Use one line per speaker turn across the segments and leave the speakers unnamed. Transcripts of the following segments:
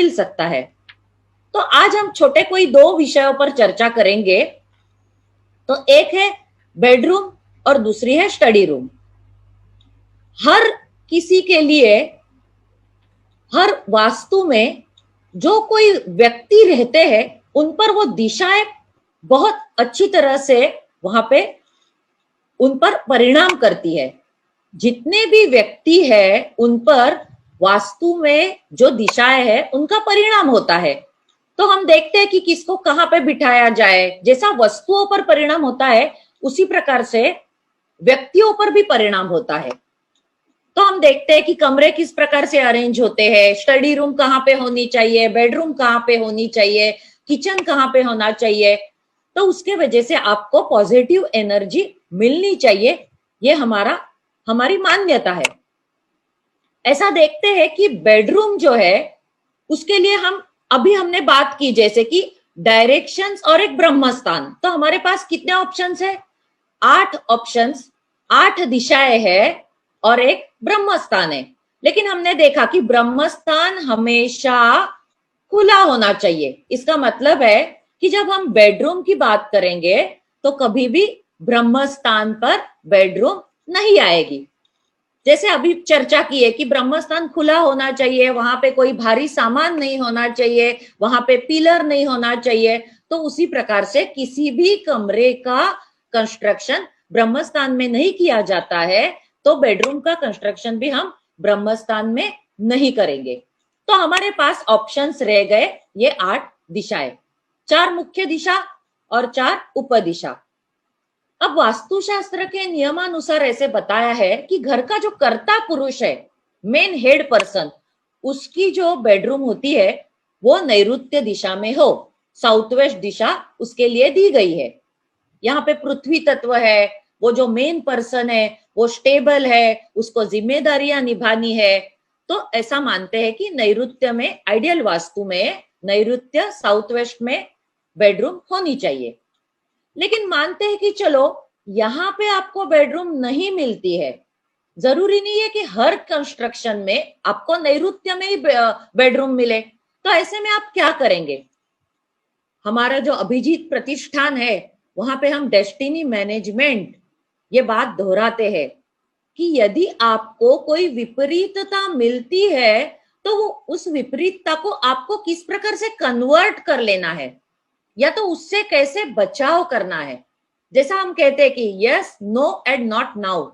मिल सकता है। तो आज हम छोटे कोई दो विषयों पर चर्चा करेंगे। तो एक है बेडरूम और दूसरी है स्टडी रूम। हर किसी के लिए, हर वास्तु में जो कोई व्यक्ति रहते हैं उन पर वो दिशाएं बहुत अच्छी तरह से वहां पे उन पर परिणाम करती है। जितने भी व्यक्ति है उन पर वास्तु में जो दिशाएं है उनका परिणाम होता है। तो हम देखते हैं कि किसको कहाँ पे बिठाया जाए। जैसा वस्तुओं पर परिणाम होता है उसी प्रकार से व्यक्तियों पर भी परिणाम होता है। तो हम देखते हैं कि कमरे किस प्रकार से अरेंज होते हैं, स्टडी रूम कहाँ पे होनी चाहिए, बेडरूम कहाँ पे होनी चाहिए, किचन कहाँ पे होना चाहिए। तो उसके वजह से आपको पॉजिटिव एनर्जी मिलनी चाहिए, ये हमारी मान्यता है। ऐसा देखते हैं कि बेडरूम जो है उसके लिए हमने बात की जैसे कि डायरेक्शंस और एक ब्रह्म स्थान। तो हमारे पास कितने ऑप्शंस है? 8 ऑप्शंस, 8 दिशाएं है और एक ब्रह्म स्थान है। लेकिन हमने देखा कि ब्रह्म स्थान हमेशा खुला होना चाहिए। इसका मतलब है कि जब हम बेडरूम की बात करेंगे तो कभी भी ब्रह्म स्थान पर बेडरूम नहीं आएगी। जैसे अभी चर्चा की है कि ब्रह्म स्थान खुला होना चाहिए, वहां पे कोई भारी सामान नहीं होना चाहिए, वहां पे पिलर नहीं होना चाहिए। तो उसी प्रकार से किसी भी कमरे का कंस्ट्रक्शन ब्रह्म स्थान में नहीं किया जाता है तो बेडरूम का कंस्ट्रक्शन भी हम ब्रह्म स्थान में नहीं करेंगे। तो हमारे पास ऑप्शंस रह गए ये 8 दिशाएं, 4 मुख्य दिशा और 4 उपदिशा। अब वास्तुशास्त्र के नियमानुसार ऐसे बताया है कि घर का जो कर्ता पुरुष है, मेन हेड पर्सन, उसकी जो बेडरूम होती है वो नैऋत्य दिशा में हो। साउथ वेस्ट दिशा उसके लिए दी गई है। यहाँ पे पृथ्वी तत्व है, वो जो मेन पर्सन है वो स्टेबल है, उसको जिम्मेदारियां निभानी है। तो ऐसा मानते हैं कि नैऋत्य में, आइडियल वास्तु में नैऋत्य साउथ वेस्ट में बेडरूम होनी चाहिए। लेकिन मानते हैं कि चलो यहाँ पे आपको बेडरूम नहीं मिलती है, जरूरी नहीं है कि हर कंस्ट्रक्शन में आपको नैऋत्य में ही बेडरूम मिले। तो ऐसे में आप क्या करेंगे? हमारा जो अभिजीत प्रतिष्ठान है वहां पे हम डेस्टिनी मैनेजमेंट ये बात दोहराते हैं कि यदि आपको कोई विपरीतता मिलती है तो वो उस विपरीतता को आपको किस प्रकार से कन्वर्ट कर लेना है या तो उससे कैसे बचाव करना है। जैसा हम कहते हैं कि yes, no and not now,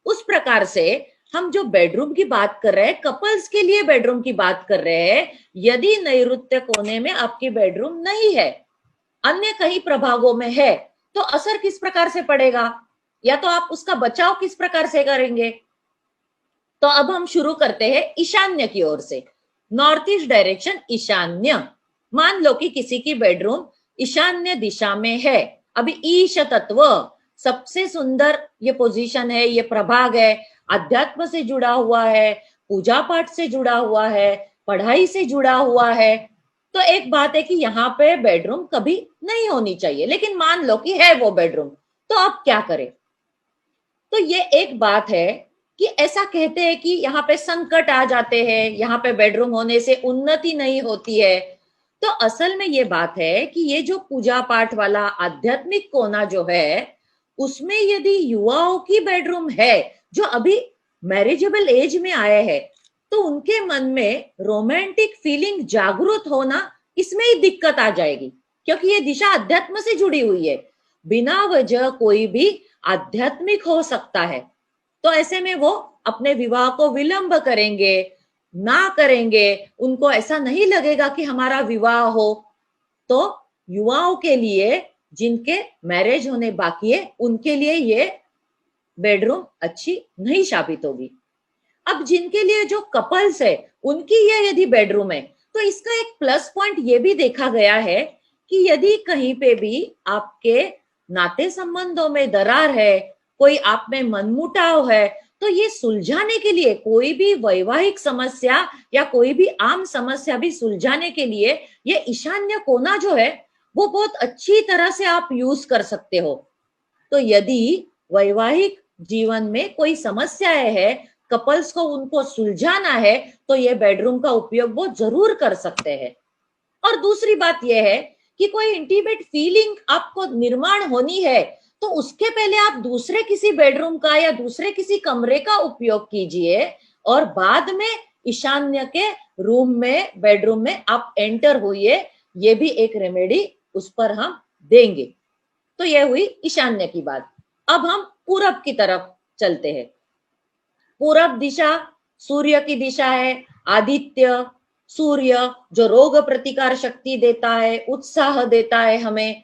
उस प्रकार से हम जो बेडरूम की बात कर रहे हैं, कपल्स के लिए बेडरूम की बात कर रहे हैं, यदि नैऋत्य कोने में आपकी बेडरूम नहीं है, अन्य कहीं प्रभागों में है, तो असर किस प्रकार से पड़ेगा या तो आप उसका बचाव किस प्रकार से करेंगे। तो अब हम शुरू करते हैं ईशान्य की ओर से। नॉर्थ ईस्ट डायरेक्शन ईशान्य। मान लो कि किसी की बेडरूम ईशान्य दिशा में है। अभी ईश तत्व सबसे सुंदर ये पोजीशन है, ये प्रभाग है, अध्यात्म से जुड़ा हुआ है, पूजा पाठ से जुड़ा हुआ है, पढ़ाई से जुड़ा हुआ है। तो एक बात है कि यहाँ पे बेडरूम कभी नहीं होनी चाहिए, लेकिन मान लो कि है वो बेडरूम, तो आप क्या करें? तो ये एक बात है कि ऐसा कहते हैं कि यहाँ पे संकट आ जाते हैं, यहाँ पे बेडरूम होने से उन्नति नहीं होती है। तो असल में ये बात है कि ये जो पूजा पाठ वाला आध्यात्मिक कोना जो है उसमें यदि युवाओं की बेडरूम है जो अभी मैरिजेबल एज में आए हैं तो उनके मन में रोमांटिक फीलिंग जागृत होना, इसमें ही दिक्कत आ जाएगी क्योंकि ये दिशा अध्यात्म से जुड़ी हुई है। बिना वजह कोई भी आध्यात्मिक हो सकता है। तो ऐसे में वो अपने विवाह को विलंब करेंगे, ना करेंगे, उनको ऐसा नहीं लगेगा कि हमारा विवाह हो। तो युवाओं के लिए जिनके मैरिज होने बाकी है उनके लिए ये बेडरूम अच्छी नहीं साबित होगी। अब जिनके लिए जो कपल्स है उनकी ये यदि बेडरूम है तो इसका एक प्लस पॉइंट ये भी देखा गया है कि यदि कहीं पे भी आपके नाते संबंधों में दरार है, कोई आप में मनमुटाव है, तो ये सुलझाने के लिए, कोई भी वैवाहिक समस्या या कोई भी आम समस्या भी सुलझाने के लिए ये ईशान्य कोना जो है वो बहुत अच्छी तरह से आप यूज कर सकते हो। तो यदि वैवाहिक जीवन में कोई समस्याएं है, कपल्स को उनको सुलझाना है तो ये बेडरूम का उपयोग वो जरूर कर सकते हैं। और दूसरी बात यह है कि कोई इंटीमेट फीलिंग आपको निर्माण होनी है तो उसके पहले आप दूसरे किसी बेडरूम का या दूसरे किसी कमरे का उपयोग कीजिए और बाद में ईशान्य के रूम में बेडरूम में आप एंटर हुई। ये भी एक रेमेडी उस पर हम देंगे। तो यह हुई ईशान्य की बात। अब हम पूरब की तरफ चलते हैं। पूरब दिशा सूर्य की दिशा है। आदित्य सूर्य जो रोग प्रतिकार शक्ति देता है, उत्साह देता है हमें,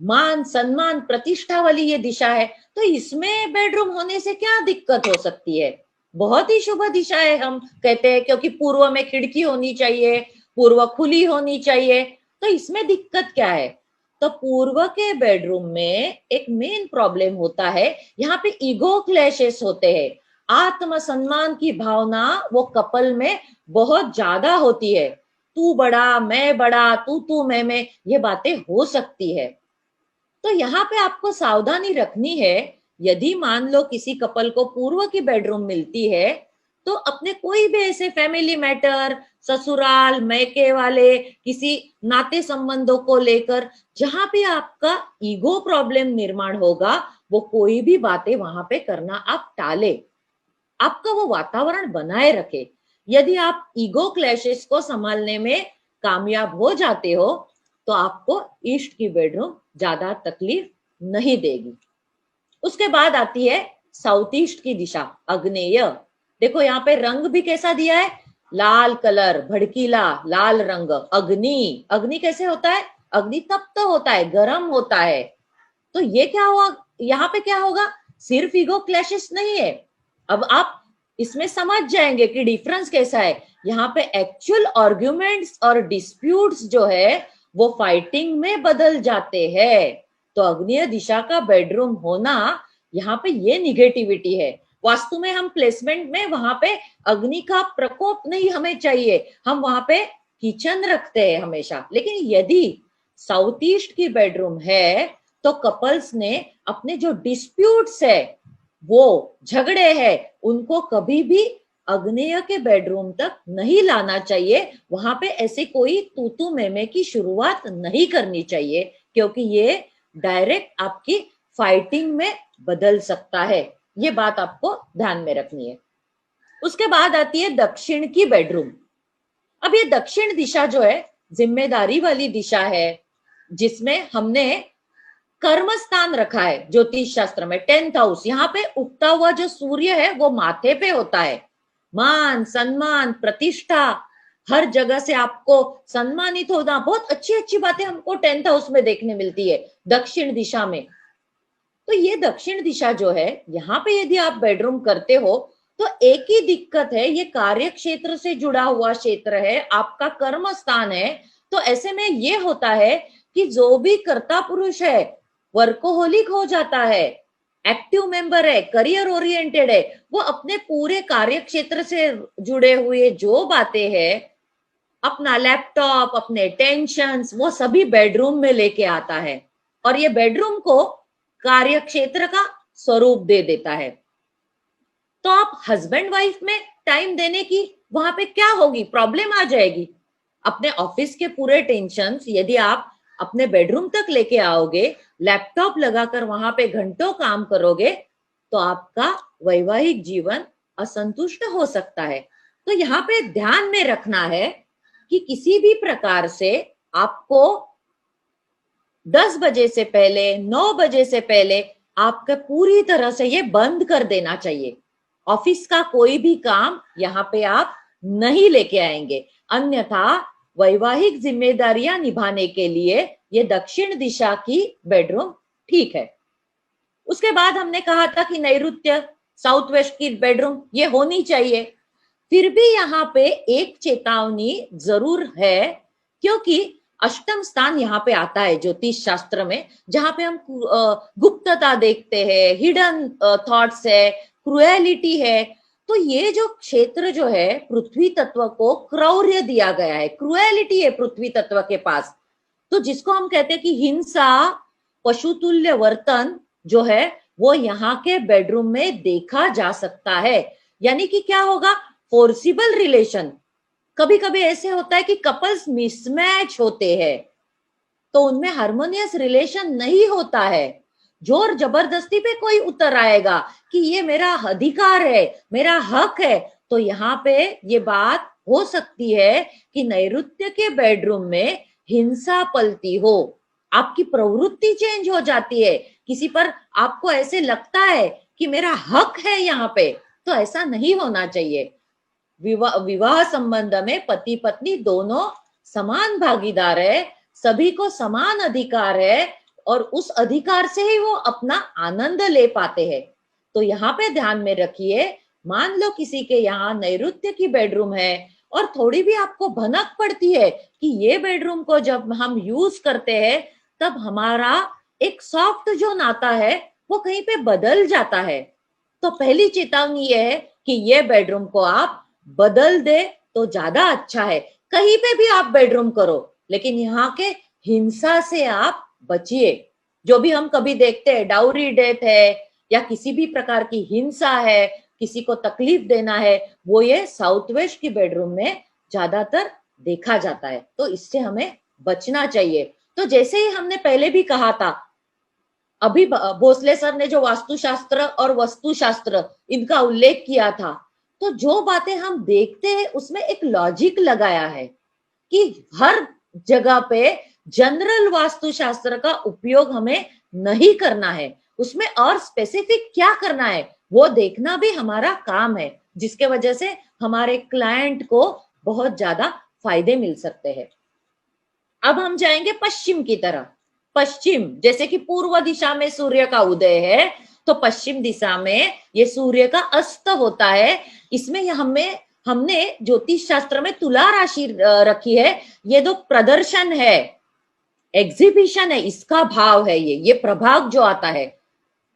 मान सम्मान प्रतिष्ठा वाली ये दिशा है। तो इसमें बेडरूम होने से क्या दिक्कत हो सकती है? बहुत ही शुभ दिशा है हम कहते हैं, क्योंकि पूर्व में खिड़की होनी चाहिए, पूर्व खुली होनी चाहिए। तो इसमें दिक्कत क्या है? तो पूर्व के बेडरूम में एक मेन प्रॉब्लम होता है, यहाँ पे ईगो क्लैशेस होते हैं। आत्मसम्मान की भावना वो कपल में बहुत ज्यादा होती है। तू बड़ा मैं बड़ा, तू मैं, ये बातें हो सकती है। तो यहाँ पे आपको सावधानी रखनी है। यदि मान लो किसी कपल को पूर्व की बेडरूम मिलती है तो अपने कोई भी ऐसे फैमिली मैटर, ससुराल मैके वाले किसी नाते संबंधों को लेकर जहां पे आपका ईगो प्रॉब्लम निर्माण होगा, वो कोई भी बातें वहां पे करना आप टाले, आपका वो वातावरण बनाए रखे। यदि आप ईगो क्लैशेस को संभालने में कामयाब हो जाते हो तो आपको ईस्ट की बेडरूम ज्यादा तकलीफ नहीं देगी। उसके बाद आती है साउथ ईस्ट की दिशा, अग्नेय। देखो यहाँ पे रंग भी कैसा दिया है, लाल कलर, भड़कीला लाल रंग। अग्नि, अग्नि कैसे होता है? अग्नि तप्त होता है, गर्म होता है। तो ये क्या हुआ, यहाँ पे क्या होगा? सिर्फ ईगो क्लैशेस नहीं है। अब आप इसमें समझ जाएंगे कि डिफरेंस कैसा है। यहाँ पे एक्चुअल आर्ग्यूमेंट्स और डिस्प्यूट्स जो है वो फाइटिंग में बदल जाते हैं। तो अग्नेय दिशा का बेडरूम होना, यहाँ पे ये निगेटिविटी है। वास्तु में हम प्लेसमेंट में वहां पे अग्नि का प्रकोप नहीं हमें चाहिए, हम वहां पे किचन रखते हैं हमेशा। लेकिन यदि साउथ ईस्ट की बेडरूम है तो कपल्स ने अपने जो डिस्प्यूट्स है, वो झगड़े हैं, उनको कभी भी अग्नेय के बेडरूम तक नहीं लाना चाहिए। वहां पे ऐसे कोई तू मैं की शुरुआत नहीं करनी चाहिए, क्योंकि ये डायरेक्ट आपकी फाइटिंग में बदल सकता है। ये बात आपको ध्यान में रखनी है। उसके बाद आती है दक्षिण की बेडरूम। अब ये दक्षिण दिशा जो है जिम्मेदारी वाली दिशा है, जिसमें हमने कर्म स्थान रखा है ज्योतिष शास्त्र में, 10th हाउस। यहाँ पे उगता हुआ जो सूर्य है वो माथे पे होता है। मान सम्मान प्रतिष्ठा, हर जगह से आपको सम्मानित होना, बहुत अच्छी अच्छी बातें हमको 10th हाउस में देखने मिलती है दक्षिण दिशा में। तो ये दक्षिण दिशा जो है, यहाँ पे यदि आप बेडरूम करते हो तो एक ही दिक्कत है, ये कार्य क्षेत्र से जुड़ा हुआ क्षेत्र है, आपका कर्म स्थान है। तो ऐसे में ये होता है कि जो भी कर्ता पुरुष है वर्कोहोलिक हो जाता है, एक्टिव मेंबर है, करियर ओरिएंटेड है, वो अपने पूरे कार्य क्षेत्र से जुड़े हुए जो बातें हैं, अपना लैपटॉप, अपने टेंशन्स, वो सभी बेडरूम में लेके आता है और ये बेडरूम को कार्य क्षेत्र का स्वरूप दे देता है। तो आप हस्बैंड वाइफ में टाइम देने की वहां पे क्या होगी, प्रॉब्लम आ जाएगी। अपने ऑफिस के पूरे टेंशन्स यदि आप अपने बेडरूम तक लेके आओगे, लैपटॉप लगाकर वहां पे घंटों काम करोगे, तो आपका वैवाहिक जीवन असंतुष्ट हो सकता है। तो यहाँ पे ध्यान में रखना है कि किसी भी प्रकार से आपको 10 बजे से पहले, 9 बजे से पहले आपका पूरी तरह से ये बंद कर देना चाहिए। ऑफिस का कोई भी काम यहाँ पे आप नहीं लेके आएंगे, अन्यथा वैवाहिक जिम्मेदारियां निभाने के लिए ये दक्षिण दिशा की बेडरूम ठीक है। उसके बाद हमने कहा था कि नैऋत्य साउथ वेस्ट की बेडरूम ये होनी चाहिए। फिर भी यहाँ पे एक चेतावनी जरूर है, क्योंकि अष्टम स्थान यहाँ पे आता है ज्योतिष शास्त्र में, जहां पे हम गुप्तता देखते हैं, हिडन थॉट्स है, क्रुएलिटी है। तो ये जो क्षेत्र जो है पृथ्वी तत्व को क्रौर्य दिया गया है, क्रुएलिटी है पृथ्वी तत्व के पास। तो जिसको हम कहते हैं कि हिंसा, पशुतुल्य वर्तन जो है वो यहाँ के बेडरूम में देखा जा सकता है। यानी कि क्या होगा, फोर्सिबल रिलेशन। कभी कभी ऐसे होता है कि कपल्स मिसमैच होते हैं, तो उनमें हार्मोनियस रिलेशन नहीं होता है। जोर जबरदस्ती पे कोई उतर आएगा कि ये मेरा अधिकार है, मेरा हक है, तो यहाँ पे ये बात हो सकती है कि नैऋत्य के बेडरूम में हिंसा पलती हो, आपकी प्रवृत्ति चेंज हो जाती है, किसी पर आपको ऐसे लगता है कि मेरा हक है यहाँ पे। तो ऐसा नहीं होना चाहिए। विवाह संबंध में पति पत्नी दोनों समान भागीदार है, सभी को समान अधिकार है, और उस अधिकार से ही वो अपना आनंद ले पाते हैं। तो यहाँ पे ध्यान में रखिए, मान लो किसी के यहाँ नैऋत्य की बेडरूम है और थोड़ी भी आपको भनक पड़ती है कि ये बेडरूम को जब हम यूज करते हैं तब हमारा एक सॉफ्ट जो नाता है वो कहीं पे बदल जाता है, तो पहली चेतावनी ये है कि ये बेडरूम को आप बदल दे तो ज्यादा अच्छा है। कहीं पे भी आप बेडरूम करो, लेकिन यहाँ के हिंसा से आप बचिए। जो भी हम कभी देखते हैं, डाउरी डेथ है या किसी भी प्रकार की हिंसा है, किसी को तकलीफ देना है, वो ये साउथ वेस्ट की बेडरूम में ज्यादातर देखा जाता है, तो इससे हमें बचना चाहिए। तो जैसे ही हमने पहले भी कहा था, अभी भोसले सर ने जो वास्तुशास्त्र और वस्तुशास्त्र इनका उल्लेख किया था, तो जो बातें हम देखते हैं उसमें एक लॉजिक लगाया है कि हर जगह पे जनरल वास्तुशास्त्र का उपयोग हमें नहीं करना है, उसमें और स्पेसिफिक क्या करना है वो देखना भी हमारा काम है, जिसके वजह से हमारे क्लाइंट को बहुत ज्यादा फायदे मिल सकते हैं। अब हम जाएंगे पश्चिम की तरफ। पश्चिम जैसे कि पूर्व दिशा में सूर्य का उदय है, तो पश्चिम दिशा में ये सूर्य का अस्त होता है। इसमें हमने ज्योतिष शास्त्र में तुला राशि रखी है। ये जो प्रदर्शन है, एग्जीबिशन है, इसका भाव है ये प्रभाग जो आता है,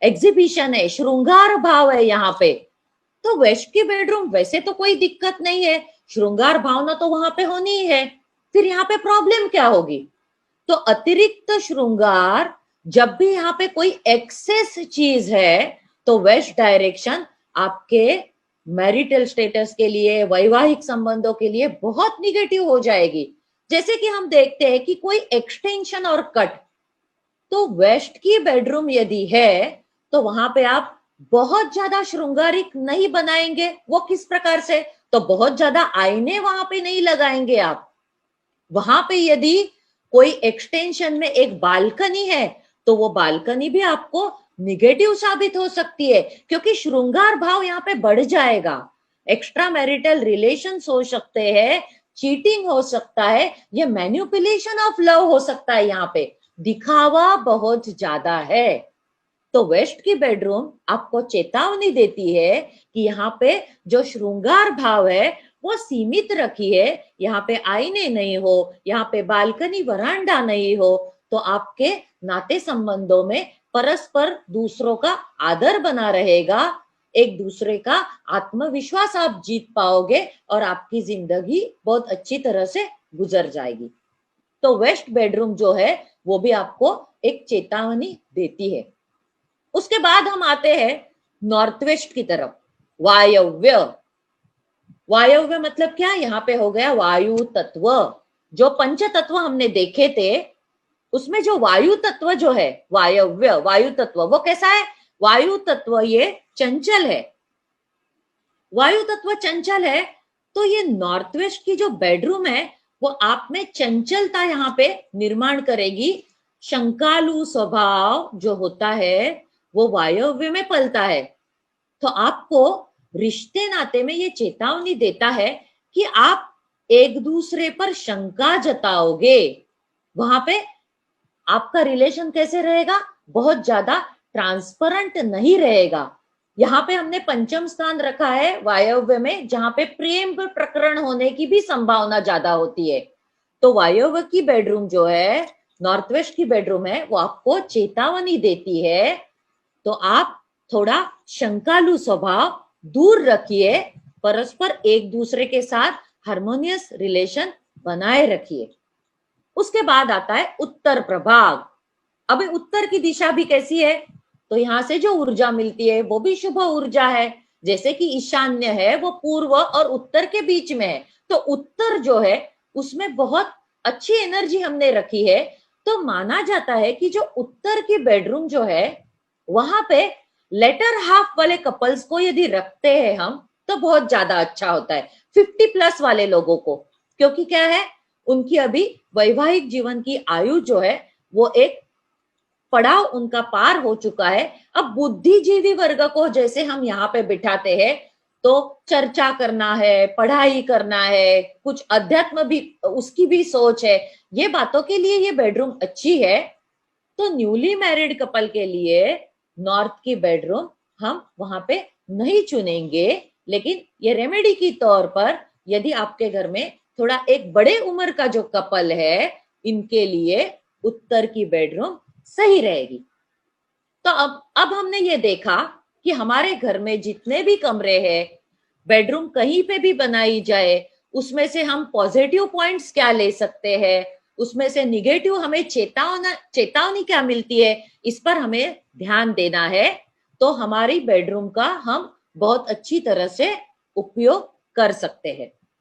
एग्जीबिशन है, श्रृंगार भाव है यहाँ पे। तो वेस्ट की बेडरूम वैसे तो कोई दिक्कत नहीं है, श्रृंगार भावना तो वहां पे होनी ही है, फिर यहाँ पे प्रॉब्लम क्या होगी? तो अतिरिक्त श्रृंगार, जब भी यहाँ पे कोई एक्सेस चीज है तो वेस्ट डायरेक्शन आपके मैरिटल स्टेटस के लिए, वैवाहिक संबंधों के लिए बहुत निगेटिव हो जाएगी। जैसे कि हम देखते हैं कि कोई एक्सटेंशन और कट, तो वेस्ट की बेडरूम यदि है तो वहां पे आप बहुत ज्यादा श्रृंगारिक नहीं बनाएंगे। वो किस प्रकार से? तो बहुत ज्यादा आईने वहां पे नहीं लगाएंगे आप। वहां पे यदि कोई एक्सटेंशन में एक बालकनी है तो वो बालकनी भी आपको निगेटिव साबित हो सकती है, क्योंकि श्रृंगार भाव यहाँ पे बढ़ जाएगा। एक्स्ट्रा मैरिटल रिलेशंस हो सकते हैं, चीटिंग हो सकता है, ये मैन्युपुलेशन ऑफ लव हो सकता है, यहाँ पे दिखावा बहुत ज्यादा है। तो वेस्ट की बेडरूम आपको चेतावनी देती है कि यहाँ पे जो श्रृंगार भाव है वो सीमित रखिए, यहाँ पे आईने नहीं हो, यहाँ पे बालकनी वरांडा नहीं हो, तो आपके नाते संबंधों में परस्पर दूसरों का आदर बना रहेगा, एक दूसरे का आत्मविश्वास आप जीत पाओगे और आपकी जिंदगी बहुत अच्छी तरह से गुजर जाएगी। तो वेस्ट बेडरूम जो है वो भी आपको एक चेतावनी देती है। उसके बाद हम आते हैं नॉर्थ वेस्ट की तरफ, वायव्य। वायव्य मतलब क्या? यहाँ पे हो गया वायु तत्व। जो पंच तत्व हमने देखे थे उसमें जो वायु तत्व जो है, वायव्य वायु तत्व, वो कैसा है? वायु तत्व ये चंचल है। वायु तत्व चंचल है, तो ये नॉर्थ वेस्ट की जो बेडरूम है वो आप में चंचलता यहाँ पे निर्माण करेगी। शंकालु स्वभाव जो होता है वो वायव्य में पलता है। तो आपको रिश्ते नाते में ये चेतावनी देता है कि आप एक दूसरे पर शंका जताओगे, वहां पे आपका रिलेशन कैसे रहेगा? बहुत ज्यादा ट्रांसपेरेंट नहीं रहेगा। यहाँ पे हमने पंचम स्थान रखा है वायव्य में, जहां पे प्रेम प्रकरण होने की भी संभावना ज्यादा होती है। तो वायव्य की बेडरूम जो है, नॉर्थ वेस्ट की बेडरूम है, वो आपको चेतावनी देती है। तो आप थोड़ा शंकालु स्वभाव दूर रखिए, परस्पर एक दूसरे के साथ हार्मोनियस रिलेशन बनाए रखिए। उसके बाद आता है उत्तर प्रभाग। अब उत्तर की दिशा भी कैसी है? तो यहां से जो ऊर्जा मिलती है वो भी शुभ ऊर्जा है, जैसे कि ईशान्य है वो पूर्व और उत्तर के बीच में है, तो उत्तर जो है उसमें बहुत अच्छी एनर्जी हमने रखी है। तो माना जाता है कि जो उत्तर की बेडरूम जो है वहां पे लेटर हाफ वाले कपल्स को यदि रखते हैं हम तो बहुत ज्यादा अच्छा होता है 50+ वाले लोगों को, क्योंकि क्या है उनकी अभी वैवाहिक जीवन की आयु जो है वो एक पड़ाव उनका पार हो चुका है। अब बुद्धिजीवी वर्ग को जैसे हम यहाँ पे बिठाते हैं तो चर्चा करना है, पढ़ाई करना है, कुछ अध्यात्म भी उसकी भी सोच है, ये बातों के लिए ये बेडरूम अच्छी है। तो न्यूली मैरिड कपल के लिए नॉर्थ की बेडरूम हम वहां पे नहीं चुनेंगे, लेकिन ये रेमेडी की तौर पर यदि आपके घर में थोड़ा एक बड़े उम्र का जो कपल है इनके लिए उत्तर की बेडरूम सही रहेगी। तो अब हमने ये देखा कि हमारे घर में जितने भी कमरे हैं, बेडरूम कहीं पे भी बनाई जाए उसमें से हम पॉजिटिव पॉइंट्स क्या ले सकते हैं, उसमें से निगेटिव हमें चेतावनी क्या मिलती है, इस पर हमें ध्यान देना है। तो हमारी बेडरूम का हम बहुत अच्छी तरह से उपयोग कर सकते हैं।